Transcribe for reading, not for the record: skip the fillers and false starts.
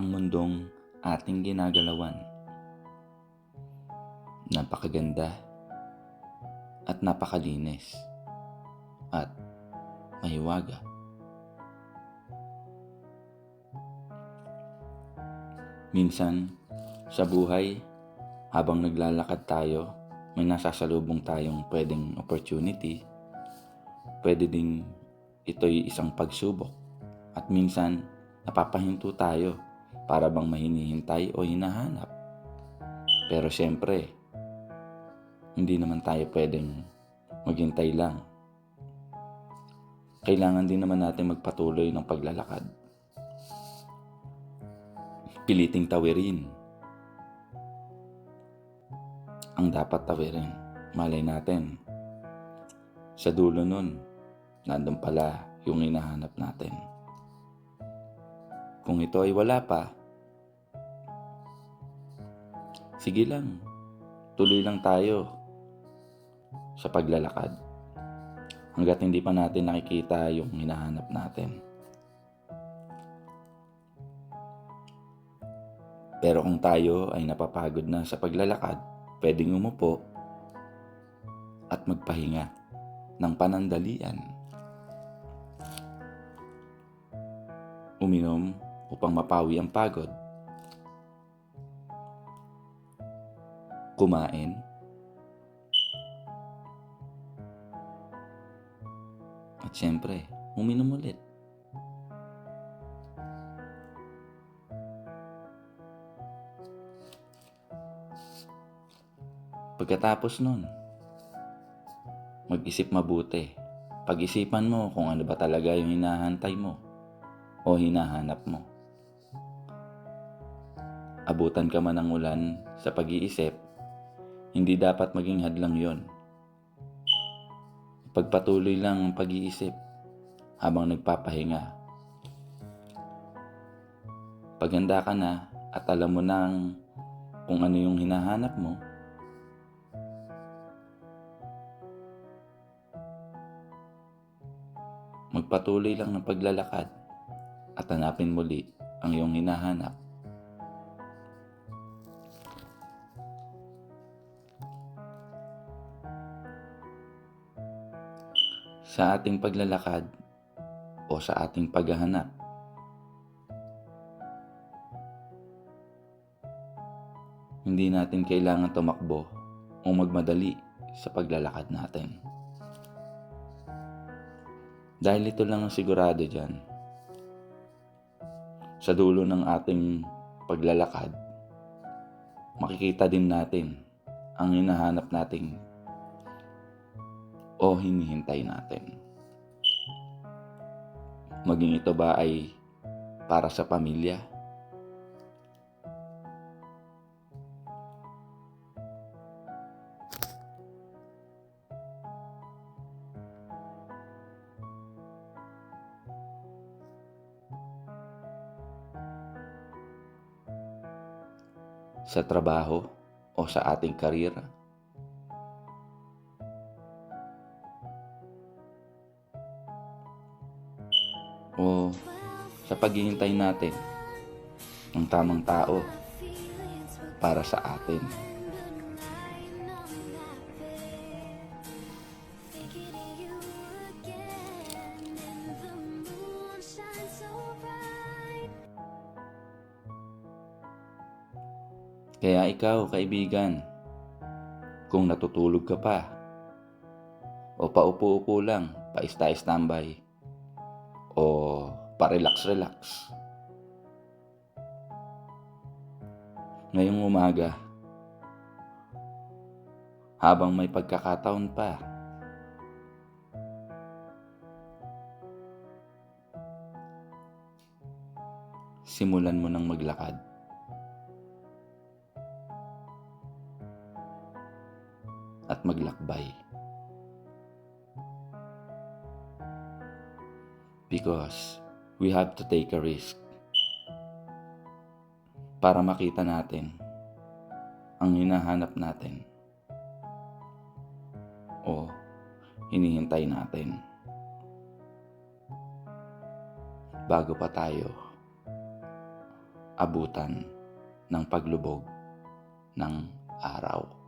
ang mundong ating ginagalawan. Napakaganda at napakalinis at mahiwaga. Minsan sa buhay, habang naglalakad tayo, may nasasalubong tayong pwedeng opportunity. Pwede ding ito'y isang pagsubok. At minsan, napapahinto tayo para bang may hinihintay o hinahanap. Pero syempre, hindi naman tayo pwedeng maghintay lang. Kailangan din naman natin magpatuloy ng paglalakad. Piliting tawirin ang dapat tawirin. Malay natin, sa dulo nun, nandun pala yung hinahanap natin. Kung ito ay wala pa, sige lang, tuloy lang tayo sa paglalakad hanggat hindi pa natin nakikita yung hinahanap natin. Pero kung tayo ay napapagod na sa paglalakad, pwedeng umupo at magpahinga ng panandalian. Uminom upang mapawi ang pagod. Kumain. At syempre, uminom ulit. Pagkatapos nun, mag-isip mabuti. Pag-isipan mo kung ano ba talaga yung hinahantay mo o hinahanap mo. Abutan ka man ng ulan sa pag-iisip, hindi dapat maging hadlang yon. Pagpatuloy lang ang pag-iisip habang nagpapahinga. Paghanda ka na at alam mo na kung ano yung hinahanap mo, magpatuloy lang ng paglalakad at hanapin muli ang iyong hinahanap. Sa ating paglalakad o sa ating paghahanap, hindi natin kailangan tumakbo o magmadali sa paglalakad natin. Dahil ito lang ang sigurado dyan. Sa dulo ng ating paglalakad, makikita din natin ang hinahanap nating o hinihintay natin. Maging ito ba ay para sa pamilya, sa trabaho o sa ating career, o sa paghihintay natin ng tamang tao para sa atin. Kaya ikaw, kaibigan, kung natutulog ka pa o paupo-upo lang, pa-standby o pa-relax-relax, ngayong umaga, habang may pagkakataon pa, simulan mo nang maglakad. At maglakbay. Because we have to take a risk para makita natin ang hinahanap natin o hinihintay natin bago pa tayo abutan ng paglubog ng araw.